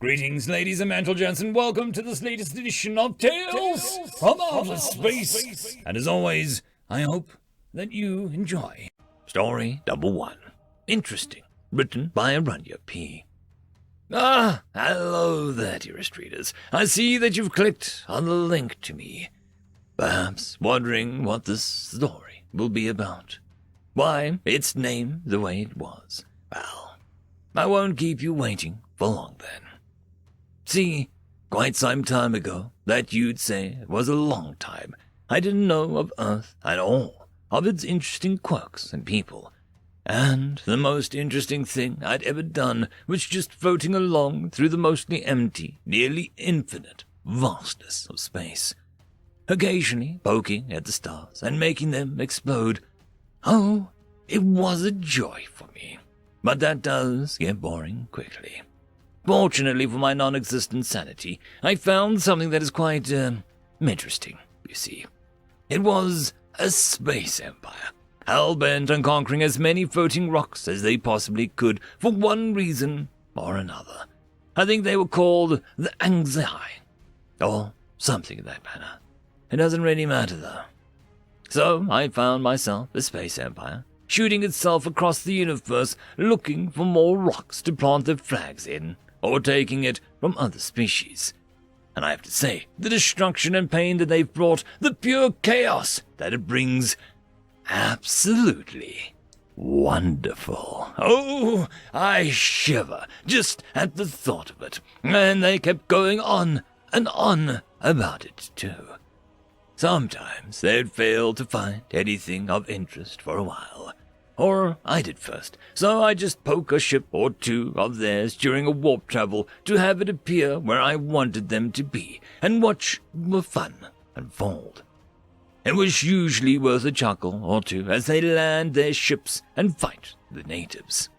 Greetings, ladies and gentlemen, and welcome to this latest edition of Tales from Outer Space. And as always, I hope that you enjoy. Story number 1. Interesting. Written by Aranya P. Hello there, dearest readers. I see that you've clicked on the link to me. Perhaps wondering what this story will be about. Why it's named the way it was. Well, I won't keep you waiting for long then. See, quite some time ago, that you'd say was a long time, I didn't know of Earth at all, of its interesting quirks and people. And the most interesting thing I'd ever done was just floating along through the mostly empty, nearly infinite vastness of space, occasionally poking at the stars and making them explode. Oh, it was a joy for me. But that does get boring quickly. Fortunately for my non-existent sanity, I found something that is quite, interesting, you see. It was a space empire, hell-bent on conquering as many floating rocks as they possibly could for one reason or another. I think they were called the HFY, or something of that manner. It doesn't really matter, though. So I found myself a space empire, shooting itself across the universe, looking for more rocks to plant their flags in, or taking it from other species. And I have to say, the destruction and pain that they've brought, the pure chaos that it brings, absolutely wonderful. Oh, I shiver just at the thought of it. And they kept going on and on about it, too. Sometimes they'd fail to find anything of interest for a while. Or I did first, so I just poke a ship or two of theirs during a warp travel to have it appear where I wanted them to be, and watch the fun unfold. It was usually worth a chuckle or two as they land their ships and fight the natives.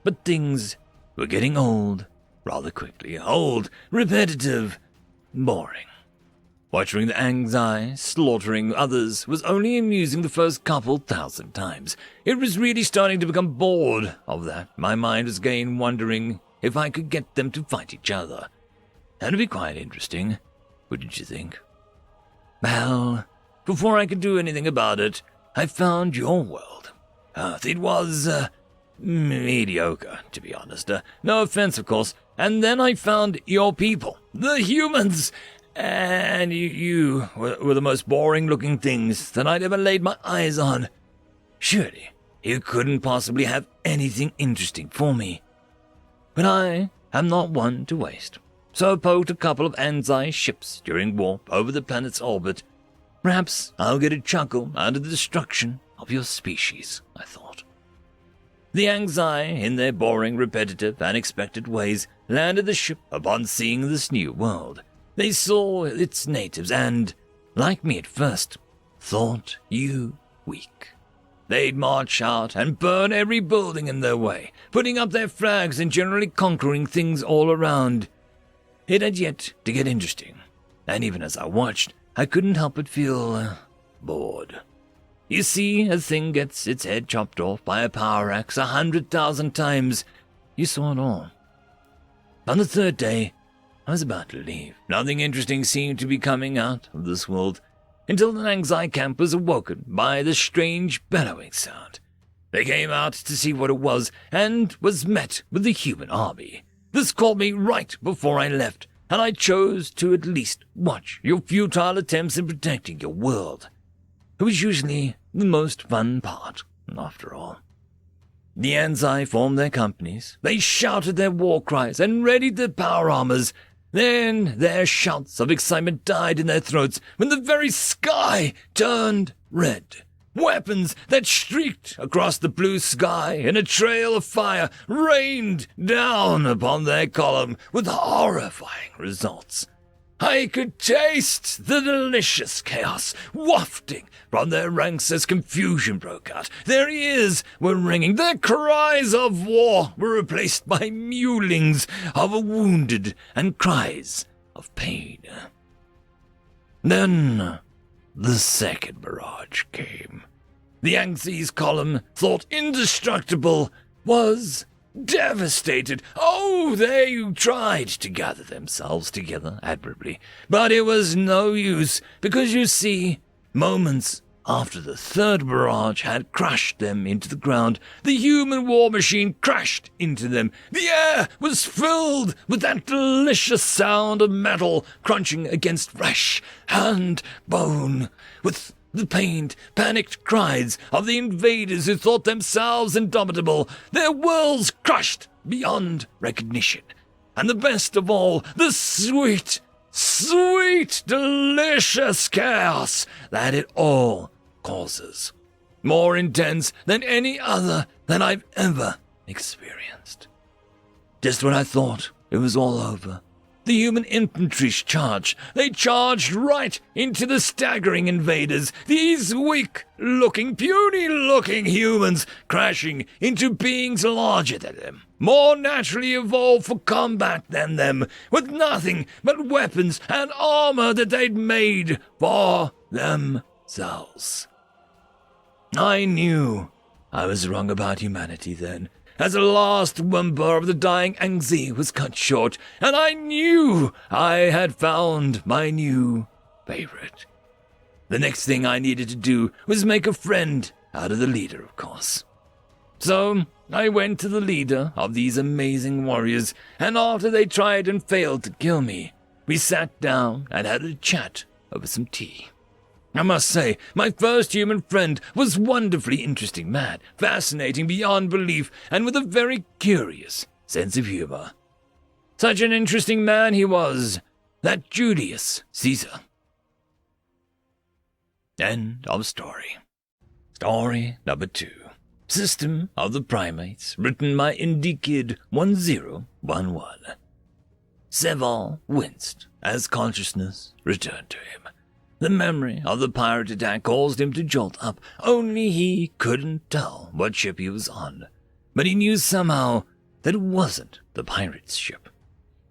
But things were getting old, rather quickly. Old, repetitive, boring. Watching the HFY slaughtering others was only amusing the first couple thousand times. It was really starting to become bored of that. My mind was again wondering if I could get them to fight each other. That'd be quite interesting, wouldn't you think? Well, before I could do anything about it, I found your world. Earth, it was, mediocre, to be honest. No offense, of course. And then I found your people, the humans. And you were the most boring-looking things that I'd ever laid my eyes on. Surely, you couldn't possibly have anything interesting for me. But I am not one to waste, so I poked a couple of HFY ships during warp over the planet's orbit. Perhaps I'll get a chuckle out of the destruction of your species, I thought. The HFY, in their boring, repetitive, and expected ways, landed the ship upon seeing this new world. They saw its natives and, like me at first, thought you weak. They'd march out and burn every building in their way, putting up their flags and generally conquering things all around. It had yet to get interesting, and even as I watched, I couldn't help but feel bored. You see, a thing gets its head chopped off by a power axe 100,000 times. You saw it all. On the third day, I was about to leave. Nothing interesting seemed to be coming out of this world until the HFY camp was awoken by the strange bellowing sound. They came out to see what it was and was met with the human army. This caught me right before I left, and I chose to at least watch your futile attempts in protecting your world. It was usually the most fun part, after all. The HFY formed their companies. They shouted their war cries and readied their power armors. Then their shouts of excitement died in their throats when the very sky turned red. Weapons that streaked across the blue sky in a trail of fire rained down upon their column with horrifying results. I could taste the delicious chaos wafting from their ranks as confusion broke out. Their ears were ringing. Their cries of war were replaced by mewlings of a wounded and cries of pain. Then the second barrage came. The HFY's column, thought indestructible, was devastated. Oh, they tried to gather themselves together admirably, but it was no use, because you see, moments after the third barrage had crushed them into the ground, the human war machine crashed into them. The air was filled with that delicious sound of metal crunching against flesh and bone, with the pained, panicked cries of the invaders who thought themselves indomitable, their worlds crushed beyond recognition. And the best of all, the sweet, delicious chaos that it all causes. More intense than any other that I've ever experienced. Just when I thought it was all over, the human infantry charged. They charged right into the staggering invaders, these weak-looking, puny-looking humans crashing into beings larger than them, more naturally evolved for combat than them, with nothing but weapons and armor that they'd made for themselves. I knew I was wrong about humanity then, as the last whimper of the dying Angzi was cut short, and I knew I had found my new favorite. The next thing I needed to do was make a friend out of the leader, of course. So I went to the leader of these amazing warriors, and after they tried and failed to kill me, we sat down and had a chat over some tea. I must say, my first human friend was wonderfully interesting man, fascinating beyond belief, and with a very curious sense of humor. Such an interesting man he was, that Julius Caesar. End of story. Story number 2. System of the Primates, written by Indie Kid 1011. Seval winced as consciousness returned to him. The memory of the pirate attack caused him to jolt up. Only he couldn't tell what ship he was on, but he knew somehow that it wasn't the pirate's ship.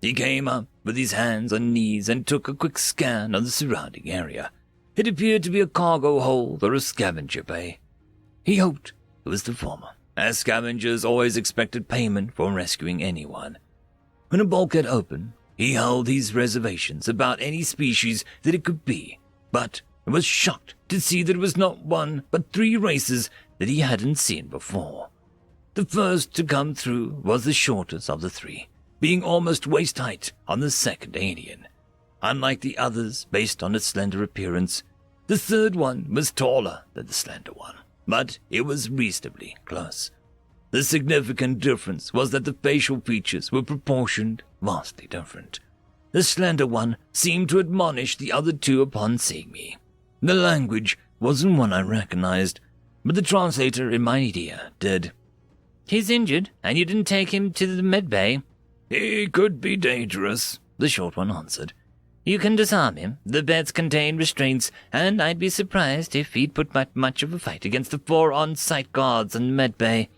He came up with his hands on knees and took a quick scan of the surrounding area. It appeared to be a cargo hold or a scavenger bay. He hoped it was the former, as scavengers always expected payment for rescuing anyone. When a bulkhead opened, he held his reservations about any species that it could be, but was shocked to see that it was not one but 3 races that he hadn't seen before. The first to come through was the shortest of the 3, being almost waist-height on the second alien. Unlike the others, based on its slender appearance, the third one was taller than the slender one, but it was reasonably close. The significant difference was that the facial features were proportioned vastly different. The slender one seemed to admonish the other 2 upon seeing me. The language wasn't one I recognized, but the translator in my ear did. "He's injured, and you didn't take him to the medbay." "He could be dangerous," the short one answered. "You can disarm him. The beds contain restraints, and I'd be surprised if he'd put much of a fight against the 4 on-site guards in the medbay."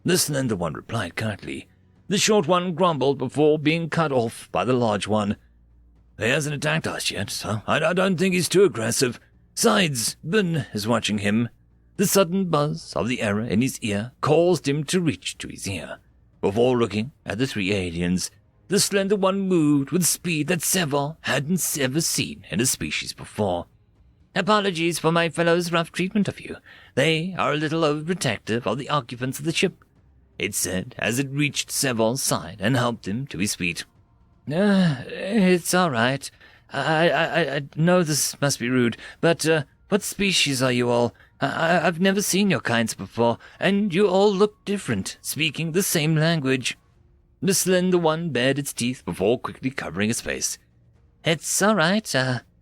The slender one replied curtly. The short one grumbled before being cut off by the large one. "He hasn't attacked us yet, so I don't think he's too aggressive. Besides, Ben is watching him." The sudden buzz of the error in his ear caused him to reach to his ear. Before looking at the 3 aliens, the slender one moved with speed that Seval hadn't ever seen in a species before. "Apologies for my fellows' rough treatment of you. They are a little overprotective of the occupants of the ship," it said as it reached Seval's side and helped him to his feet. It's all right. I know this must be rude, but what species are you all? I've never seen your kinds before, and you all look different, speaking the same language." The slender one bared its teeth before quickly covering his face. "It's all right,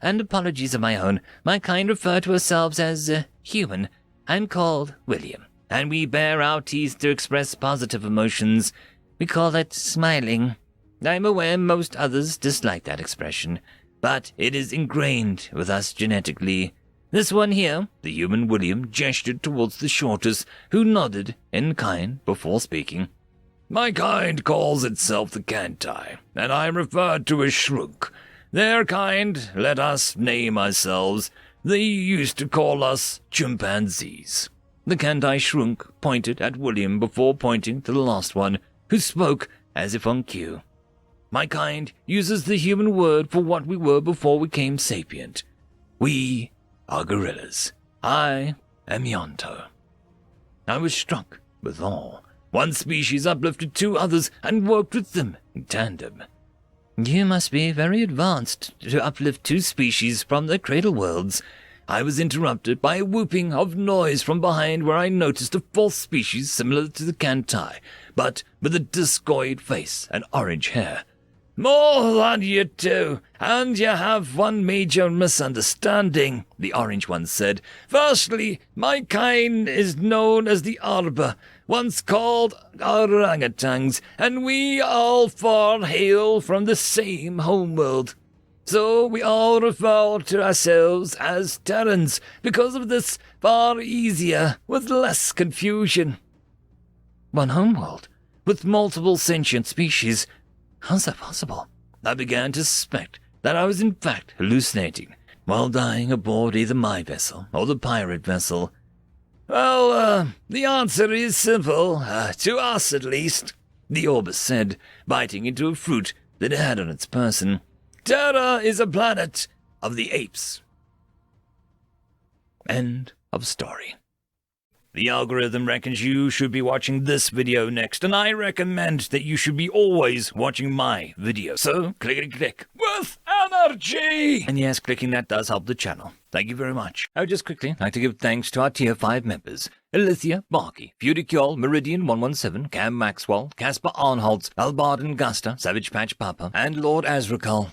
and apologies of my own. My kind refer to ourselves as human. I'm called William, and we bare our teeth to express positive emotions. We call it smiling. I'm aware most others dislike that expression, but it is ingrained with us genetically. This one here," the human William gestured towards the shortest, who nodded in kind before speaking. "My kind calls itself the Kantai, and I am referred to as Shrunk. Their kind let us name ourselves. They used to call us chimpanzees." The Kantai Shrunk pointed at William before pointing to the last one, who spoke as if on cue. My kind uses the human word for what we were before we came sapient. We are gorillas. I am Yonto. I was struck with awe. One species uplifted two others and worked with them in tandem. You must be very advanced to uplift two species from their cradle worlds. I was interrupted by a whooping of noise from behind where I noticed a fourth species similar to the Kantai, but with a discoid face and orange hair. More than you two, and you have one major misunderstanding, the orange one said. Firstly, my kind is known as the Arbor, once called orangutans, and we all four hail from the same homeworld. So we all refer to ourselves as Terrans, because of this far easier, with less confusion. One homeworld, with multiple sentient species. How's that possible? I began to suspect that I was in fact hallucinating while dying aboard either my vessel or the pirate vessel. Well, the answer is simple, to us at least, the Orbis said, biting into a fruit that it had on its person. Terra is a planet of the apes. End of story. The algorithm reckons you should be watching this video next, and I recommend that you should be always watching my video. So, click with energy! And yes, clicking that does help the channel. Thank you very much. I would just quickly like to give thanks to our Tier 5 members. Elithia, Barky, Feudicual, Meridian117, Cam Maxwell, Caspar Arnholtz, Albard and Gusta, Savage Patch Papa, and Lord Azrakal.